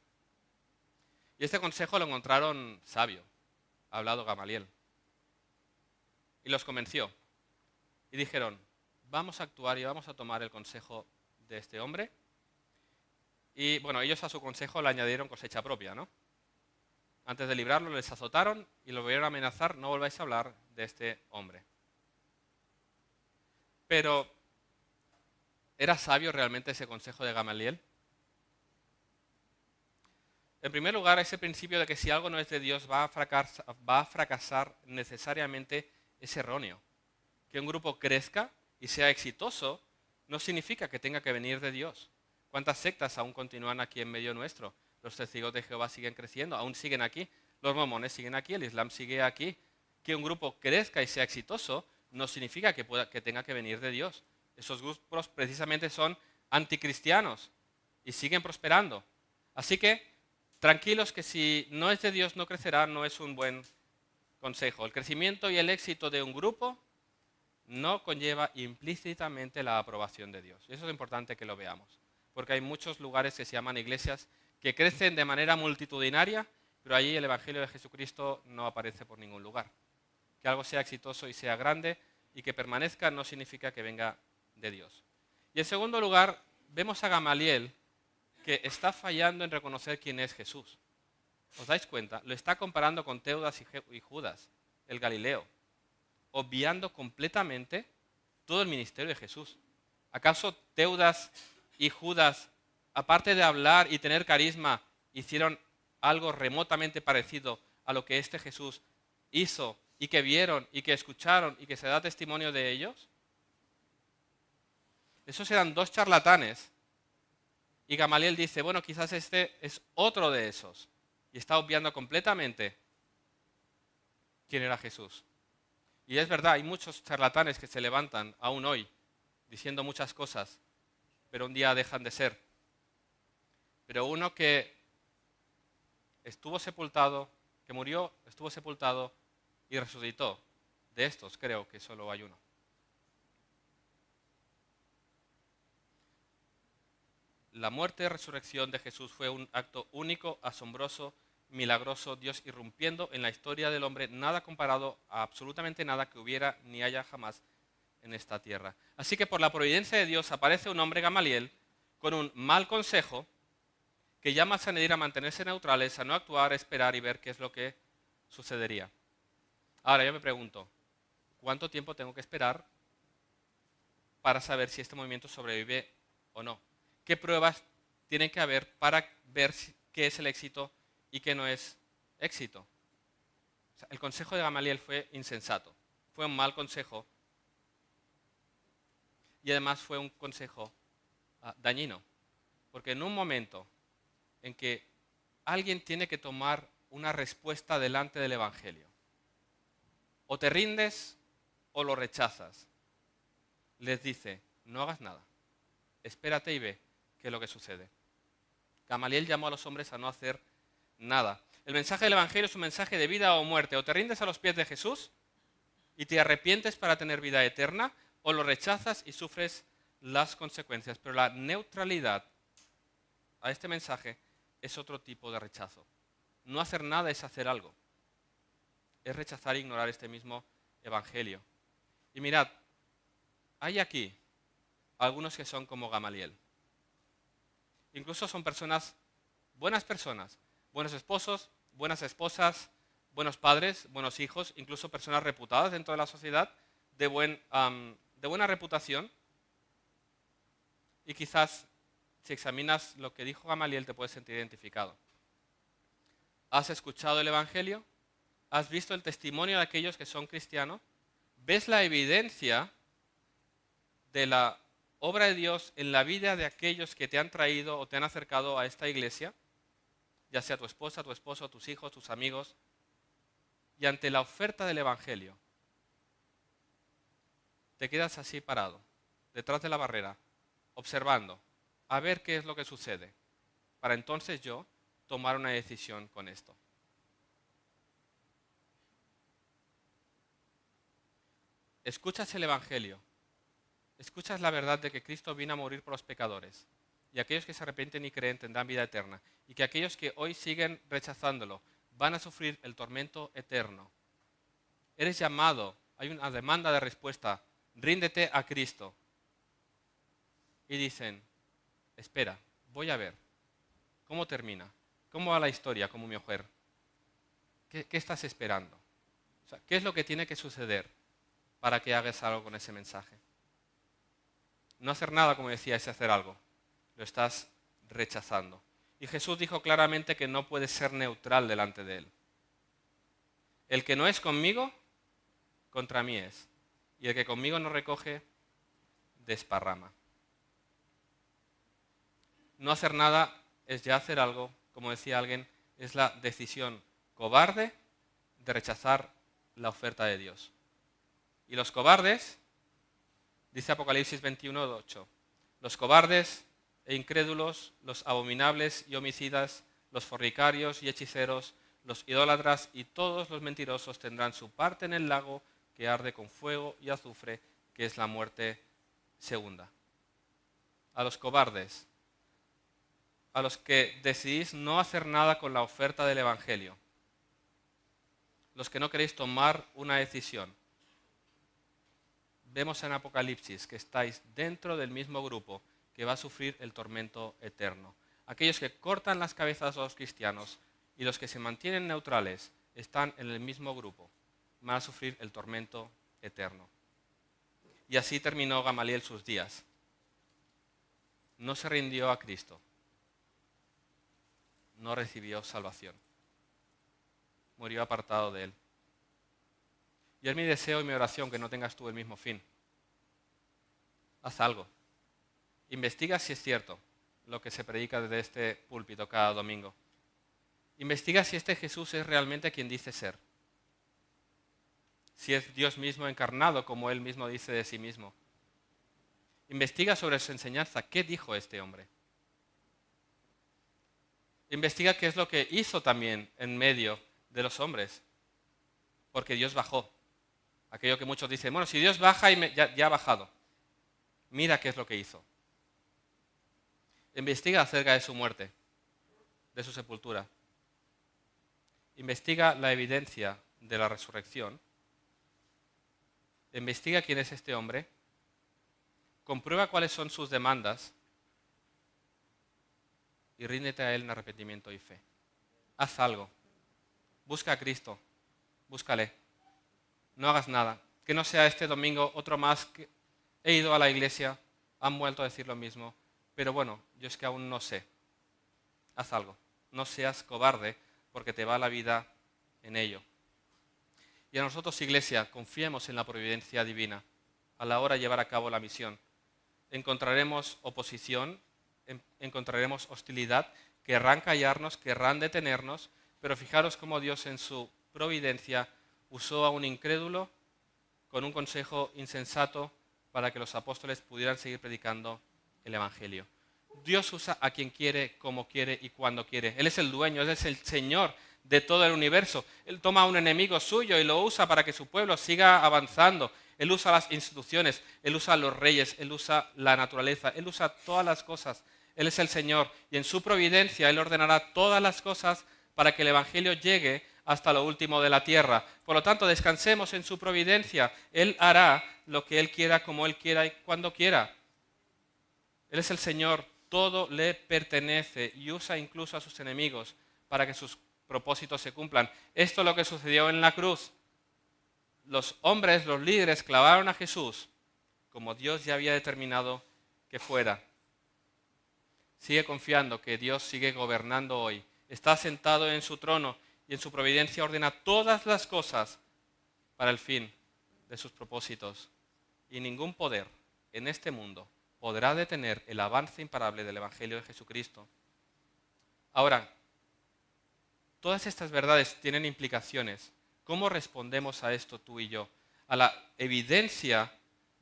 Y este consejo lo encontraron sabio, ha hablado Gamaliel. Y los convenció. Y dijeron: vamos a actuar y vamos a tomar el consejo de este hombre. Y bueno, ellos a su consejo le añadieron cosecha propia, ¿no? Antes de librarlo les azotaron y lo volvieron a amenazar: no volváis a hablar de este hombre. Pero, ¿era sabio realmente ese consejo de Gamaliel? En primer lugar, ese principio de que si algo no es de Dios va a fracasar necesariamente es erróneo. Que un grupo crezca y sea exitoso no significa que tenga que venir de Dios. ¿Cuántas sectas aún continúan aquí en medio nuestro? Los testigos de Jehová siguen creciendo, aún siguen aquí. Los mormones siguen aquí, el Islam sigue aquí. Que un grupo crezca y sea exitoso no significa que tenga que venir de Dios. Esos grupos precisamente son anticristianos y siguen prosperando. Así que tranquilos, que si no es de Dios no crecerá, no es un buen consejo. El crecimiento y el éxito de un grupo no conlleva implícitamente la aprobación de Dios. Y eso es importante que lo veamos, porque hay muchos lugares que se llaman iglesias que crecen de manera multitudinaria, pero allí el Evangelio de Jesucristo no aparece por ningún lugar. Que algo sea exitoso y sea grande y que permanezca no significa que venga de Dios. Y en segundo lugar, vemos a Gamaliel que está fallando en reconocer quién es Jesús. ¿Os dais cuenta? Lo está comparando con Teudas y Judas, el Galileo, obviando completamente todo el ministerio de Jesús. ¿Acaso Teudas y Judas, aparte de hablar y tener carisma, hicieron algo remotamente parecido a lo que este Jesús hizo y que vieron y que escucharon y que se da testimonio de ellos? Esos eran dos charlatanes. Y Gamaliel dice, bueno, quizás este es otro de esos. Y está obviando completamente quién era Jesús. Y es verdad, hay muchos charlatanes que se levantan aún hoy diciendo muchas cosas, pero un día dejan de ser. Pero uno que estuvo sepultado, que murió, estuvo sepultado y resucitó. De estos creo que solo hay uno. La muerte y resurrección de Jesús fue un acto único, asombroso, milagroso, Dios irrumpiendo en la historia del hombre, nada comparado a absolutamente nada que hubiera ni haya jamás en esta tierra. Así que por la providencia de Dios aparece un hombre Gamaliel con un mal consejo que llama a Sanedrín a mantenerse neutrales, a no actuar, a esperar y ver qué es lo que sucedería. Ahora yo me pregunto, ¿cuánto tiempo tengo que esperar para saber si este movimiento sobrevive o no? ¿Qué pruebas tienen que haber para ver qué es el éxito y qué no es éxito? O sea, el consejo de Gamaliel fue insensato, fue un mal consejo y además fue un consejo dañino, porque en un momento en que alguien tiene que tomar una respuesta delante del Evangelio, o te rindes o lo rechazas, les dice, no hagas nada, espérate y ve qué es lo que sucede. Gamaliel llamó a los hombres a no hacer nada. El mensaje del Evangelio es un mensaje de vida o muerte. O te rindes a los pies de Jesús y te arrepientes para tener vida eterna, o lo rechazas y sufres las consecuencias. Pero la neutralidad a este mensaje es otro tipo de rechazo. No hacer nada es hacer algo. Es rechazar e ignorar este mismo Evangelio. Y mirad, hay aquí algunos que son como Gamaliel. Incluso son personas, buenos esposos, buenas esposas, buenos padres, buenos hijos, incluso personas reputadas dentro de la sociedad, de buena reputación. Y quizás, si examinas lo que dijo Gamaliel, te puedes sentir identificado. ¿Has escuchado el Evangelio? ¿Has visto el testimonio de aquellos que son cristianos? ¿Ves la evidencia de la obra de Dios en la vida de aquellos que te han traído o te han acercado a esta iglesia? Ya sea tu esposa, tu esposo, tus hijos, tus amigos. Y ante la oferta del Evangelio, te quedas así parado, detrás de la barrera, observando, a ver qué es lo que sucede, para entonces yo tomar una decisión con esto. Escuchas el Evangelio, escuchas la verdad de que Cristo vino a morir por los pecadores, y aquellos que se arrepienten y creen tendrán vida eterna, y que aquellos que hoy siguen rechazándolo van a sufrir el tormento eterno. Eres llamado, hay una demanda de respuesta, ríndete a Cristo. Y dicen, espera, voy a ver, ¿cómo termina? ¿Cómo va la historia como mi mujer? ¿Qué estás esperando? O sea, ¿qué es lo que tiene que suceder para que hagas algo con ese mensaje? No hacer nada, como decía, es hacer algo. Lo estás rechazando. Y Jesús dijo claramente que no puedes ser neutral delante de él. El que no es conmigo, contra mí es. Y el que conmigo no recoge, desparrama. No hacer nada es ya hacer algo, como decía alguien, es la decisión cobarde de rechazar la oferta de Dios. Y los cobardes, dice Apocalipsis 21:8, los cobardes e incrédulos, los abominables y homicidas, los fornicarios y hechiceros, los idólatras y todos los mentirosos tendrán su parte en el lago que arde con fuego y azufre, que es la muerte segunda. A los cobardes, a los que decidís no hacer nada con la oferta del Evangelio, los que no queréis tomar una decisión. Vemos en Apocalipsis que estáis dentro del mismo grupo que va a sufrir el tormento eterno. Aquellos que cortan las cabezas a los cristianos y los que se mantienen neutrales están en el mismo grupo, van a sufrir el tormento eterno. Y así terminó Gamaliel sus días. No se rindió a Cristo. No recibió salvación. Murió apartado de él. Y es mi deseo y mi oración que no tengas tú el mismo fin. Haz algo. Investiga si es cierto lo que se predica desde este púlpito cada domingo. Investiga si este Jesús es realmente quien dice ser. Si es Dios mismo encarnado, como Él mismo dice de sí mismo. Investiga sobre su enseñanza. ¿Qué dijo este hombre? Investiga qué es lo que hizo también en medio de los hombres. Porque Dios bajó. Aquello que muchos dicen, bueno, si Dios baja y ya ha bajado. Mira qué es lo que hizo. Investiga acerca de su muerte, de su sepultura. Investiga la evidencia de la resurrección. Investiga quién es este hombre. Comprueba cuáles son sus demandas y ríndete a Él en arrepentimiento y fe. Haz algo. Busca a Cristo. Búscale. No hagas nada. Que no sea este domingo otro más que he ido a la iglesia, han vuelto a decir lo mismo, pero bueno, yo es que aún no sé. Haz algo. No seas cobarde porque te va la vida en ello. Y a nosotros, iglesia, confiemos en la providencia divina a la hora de llevar a cabo la misión. Encontraremos oposición, encontraremos hostilidad, querrán callarnos, querrán detenernos, pero fijaros cómo Dios en su providencia usó a un incrédulo con un consejo insensato para que los apóstoles pudieran seguir predicando el Evangelio. Dios usa a quien quiere, como quiere y cuando quiere. Él es el dueño, Él es el Señor de todo el universo. Él toma a un enemigo suyo y lo usa para que su pueblo siga avanzando. Él usa las instituciones, Él usa a los reyes, Él usa la naturaleza, Él usa todas las cosas. Él es el Señor y en su providencia Él ordenará todas las cosas para que el Evangelio llegue hasta lo último de la tierra. Por lo tanto, descansemos en su providencia. Él hará lo que Él quiera, como Él quiera y cuando quiera. Él es el Señor, todo le pertenece y usa incluso a sus enemigos para que sus propósitos se cumplan. Esto es lo que sucedió en la cruz. Los hombres, los líderes, clavaron a Jesús como Dios ya había determinado que fuera. Sigue confiando que Dios sigue gobernando hoy. Está sentado en su trono y en su providencia ordena todas las cosas para el fin de sus propósitos. Y ningún poder en este mundo podrá detener el avance imparable del Evangelio de Jesucristo. Ahora, todas estas verdades tienen implicaciones. ¿Cómo respondemos a esto tú y yo? A la evidencia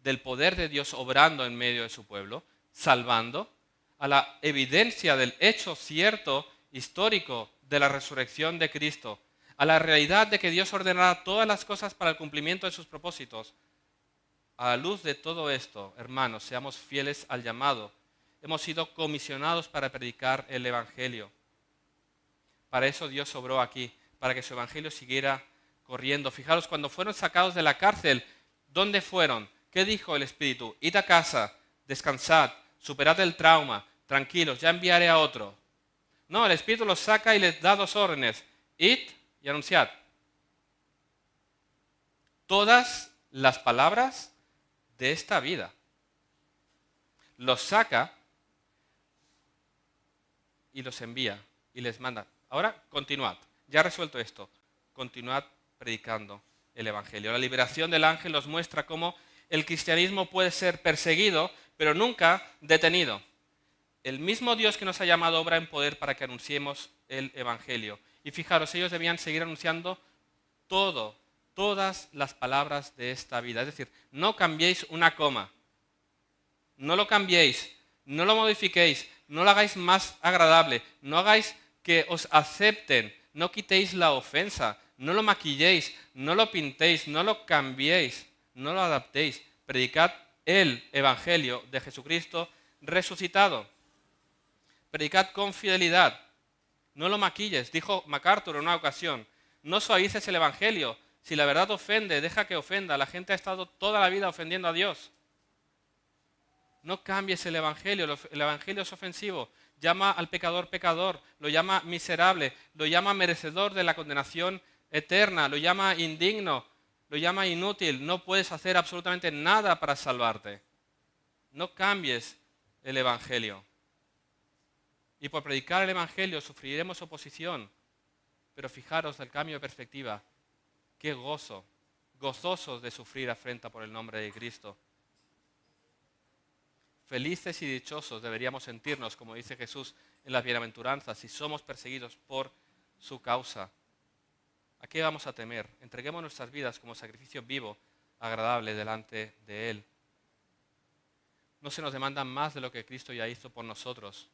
del poder de Dios obrando en medio de su pueblo, salvando, a la evidencia del hecho cierto, histórico, de la resurrección de Cristo, a la realidad de que Dios ordenará todas las cosas para el cumplimiento de sus propósitos. A la luz de todo esto, hermanos, seamos fieles al llamado. Hemos sido comisionados para predicar el Evangelio. Para eso Dios obró aquí, para que su Evangelio siguiera corriendo. Fijaros, cuando fueron sacados de la cárcel, ¿dónde fueron? ¿Qué dijo el Espíritu? Id a casa, descansad, superad el trauma, tranquilos, ya enviaré a otro. No, el Espíritu los saca y les da dos órdenes. Id y anunciad. Todas las palabras de esta vida. Los saca y los envía y les manda. Ahora continuad. Ya resuelto esto. Continuad predicando el Evangelio. La liberación del ángel nos muestra cómo el cristianismo puede ser perseguido, pero nunca detenido. El mismo Dios que nos ha llamado obra en poder para que anunciemos el Evangelio. Y fijaros, ellos debían seguir anunciando todas las palabras de esta vida. Es decir, no cambiéis una coma. No lo cambiéis, no lo modifiquéis, no lo hagáis más agradable, no hagáis que os acepten, no quitéis la ofensa, no lo maquilléis, no lo pintéis, no lo cambiéis, no lo adaptéis. Predicad el Evangelio de Jesucristo resucitado. Predicad con fidelidad. No lo maquilles. Dijo MacArthur en una ocasión, no suavices el Evangelio. Si la verdad ofende, deja que ofenda. La gente ha estado toda la vida ofendiendo a Dios. No cambies el Evangelio. El Evangelio es ofensivo. Llama al pecador pecador. Lo llama miserable. Lo llama merecedor de la condenación eterna. Lo llama indigno. Lo llama inútil. No puedes hacer absolutamente nada para salvarte. No cambies el Evangelio. Y por predicar el Evangelio sufriremos oposición. Pero fijaros el cambio de perspectiva. Qué gozo gozosos de sufrir afrenta por el nombre de Cristo. Felices y dichosos deberíamos sentirnos, como dice Jesús en las bienaventuranzas, si somos perseguidos por su causa. ¿A qué vamos a temer? Entreguemos nuestras vidas como sacrificio vivo, agradable delante de Él. No se nos demanda más de lo que Cristo ya hizo por nosotros.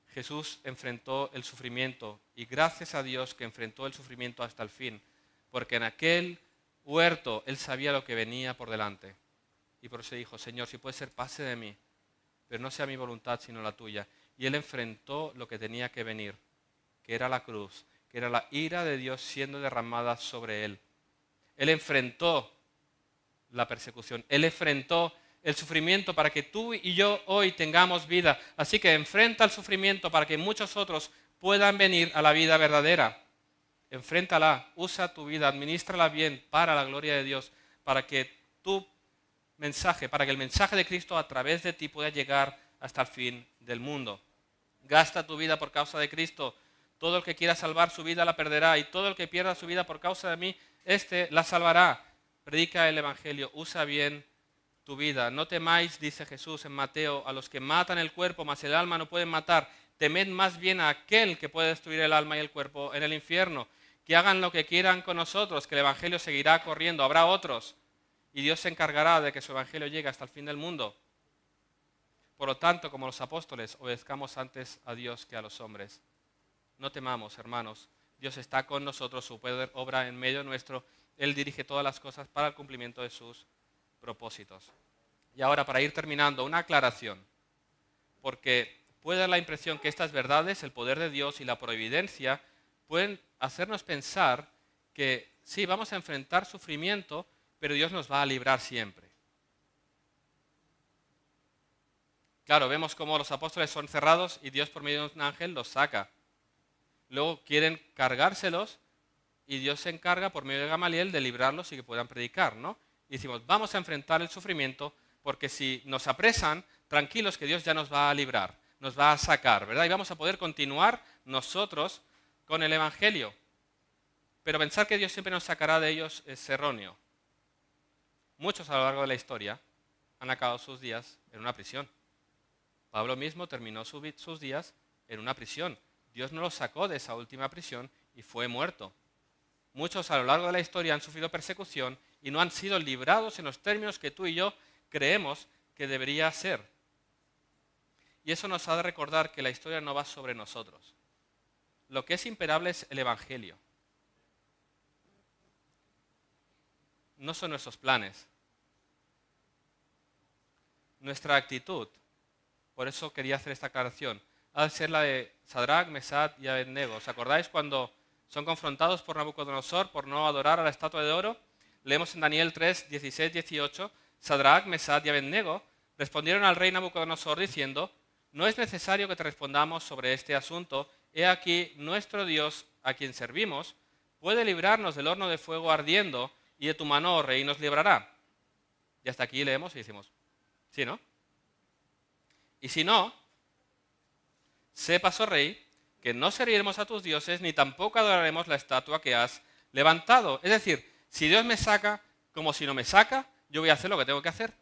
Jesús enfrentó el sufrimiento y gracias a Dios que enfrentó el sufrimiento hasta el fin, porque en aquel huerto Él sabía lo que venía por delante. Y por eso dijo, Señor, si puede ser, pase de mí, pero no sea mi voluntad sino la tuya. Y Él enfrentó lo que tenía que venir, que era la cruz, que era la ira de Dios siendo derramada sobre Él. Él enfrentó la persecución, Él enfrentó el sufrimiento para que tú y yo hoy tengamos vida. Así que enfrenta el sufrimiento para que muchos otros puedan venir a la vida verdadera. Enfréntala, usa tu vida, adminístrala bien para la gloria de Dios, para que tu mensaje, para que el mensaje de Cristo a través de ti pueda llegar hasta el fin del mundo. Gasta tu vida por causa de Cristo. Todo el que quiera salvar su vida la perderá, y todo el que pierda su vida por causa de mí, éste la salvará. Predica el Evangelio, usa bien tu vida. No temáis, dice Jesús en Mateo, a los que matan el cuerpo, mas el alma no pueden matar. Temed más bien a aquel que puede destruir el alma y el cuerpo en el infierno. Que hagan lo que quieran con nosotros, que el Evangelio seguirá corriendo. Habrá otros, y Dios se encargará de que su Evangelio llegue hasta el fin del mundo. Por lo tanto, como los apóstoles, obedezcamos antes a Dios que a los hombres. No temamos, hermanos. Dios está con nosotros, su poder obra en medio nuestro. Él dirige todas las cosas para el cumplimiento de sus propósitos. Y ahora, para ir terminando, una aclaración. Porque puede dar la impresión que estas verdades, el poder de Dios y la providencia, pueden hacernos pensar que sí, vamos a enfrentar sufrimiento, pero Dios nos va a librar siempre. Claro, vemos cómo los apóstoles son cerrados y Dios por medio de un ángel los saca. Luego quieren cargárselos y Dios se encarga por medio de Gamaliel de librarlos y que puedan predicar, ¿no? Y decimos, vamos a enfrentar el sufrimiento porque si nos apresan, tranquilos que Dios ya nos va a librar, nos va a sacar, ¿verdad? Y vamos a poder continuar nosotros con el Evangelio. Pero pensar que Dios siempre nos sacará de ellos es erróneo. Muchos a lo largo de la historia han acabado sus días en una prisión. Pablo mismo terminó sus días en una prisión. Dios no lo sacó de esa última prisión y fue muerto. Muchos a lo largo de la historia han sufrido persecución y no han sido librados en los términos que tú y yo creemos que debería ser. Y eso nos ha de recordar que la historia no va sobre nosotros. Lo que es imperable es el Evangelio. No son nuestros planes. Nuestra actitud, por eso quería hacer esta aclaración, ha de ser la de Sadrach, Mesach y Abednego. ¿Os acordáis cuando son confrontados por Nabucodonosor por no adorar a la estatua de oro? Leemos en Daniel 3, 16, 18, Sadrach, Mesach y Abednego respondieron al rey Nabucodonosor diciendo, no es necesario que te respondamos sobre este asunto, he aquí nuestro Dios a quien servimos puede librarnos del horno de fuego ardiendo y de tu mano, oh rey, nos librará. Y hasta aquí leemos y decimos, ¿sí, no? Y si no, sepas, oh rey, que no serviremos a tus dioses ni tampoco adoraremos la estatua que has levantado. Es decir, si Dios me saca como si no me saca, yo voy a hacer lo que tengo que hacer.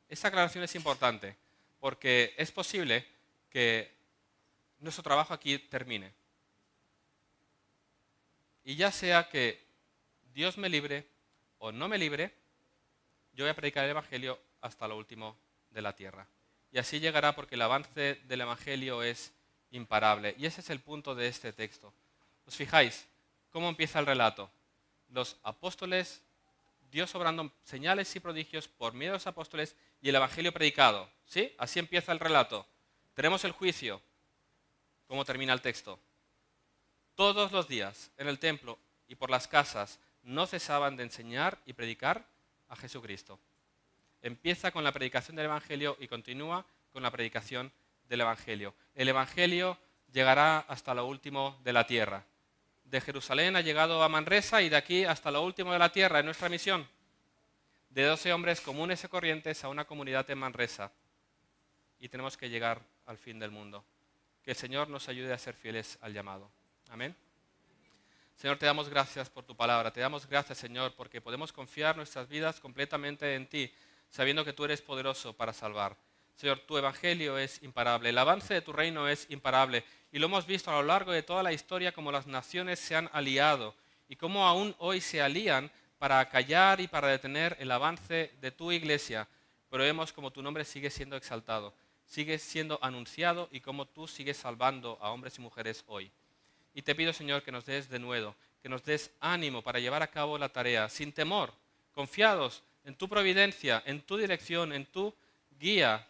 Esta aclaración es importante porque es posible que nuestro trabajo aquí termine. Y ya sea que Dios me libre o no me libre, yo voy a predicar el Evangelio hasta lo último de la tierra. Y así llegará porque el avance del Evangelio es imparable. Y ese es el punto de este texto. ¿Os fijáis cómo empieza el relato? Los apóstoles, Dios obrando señales y prodigios por medio de los apóstoles y el Evangelio predicado. ¿Sí? Así empieza el relato. Tenemos el juicio. ¿Cómo termina el texto? Todos los días en el templo y por las casas no cesaban de enseñar y predicar a Jesucristo. Empieza con la predicación del Evangelio y continúa con la predicación del Evangelio. El Evangelio llegará hasta lo último de la tierra. De Jerusalén ha llegado a Manresa y de aquí hasta lo último de la tierra, en nuestra misión. De 12 hombres comunes y corrientes a una comunidad en Manresa. Y tenemos que llegar al fin del mundo. Que el Señor nos ayude a ser fieles al llamado. Amén. Señor, te damos gracias por tu palabra. Te damos gracias, Señor, porque podemos confiar nuestras vidas completamente en ti, sabiendo que tú eres poderoso para salvar. Señor, tu evangelio es imparable. El avance de tu reino es imparable. Y lo hemos visto a lo largo de toda la historia como las naciones se han aliado y cómo aún hoy se alían para callar y para detener el avance de tu iglesia. Pero vemos como tu nombre sigue siendo exaltado, sigue siendo anunciado y cómo tú sigues salvando a hombres y mujeres hoy. Y te pido, Señor, que nos des de nuevo, que nos des ánimo para llevar a cabo la tarea, sin temor, confiados en tu providencia, en tu dirección, en tu guía,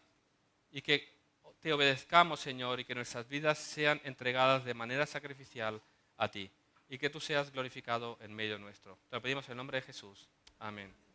y que te obedezcamos, Señor, y que nuestras vidas sean entregadas de manera sacrificial a ti, y que tú seas glorificado en medio nuestro. Te lo pedimos en el nombre de Jesús. Amén.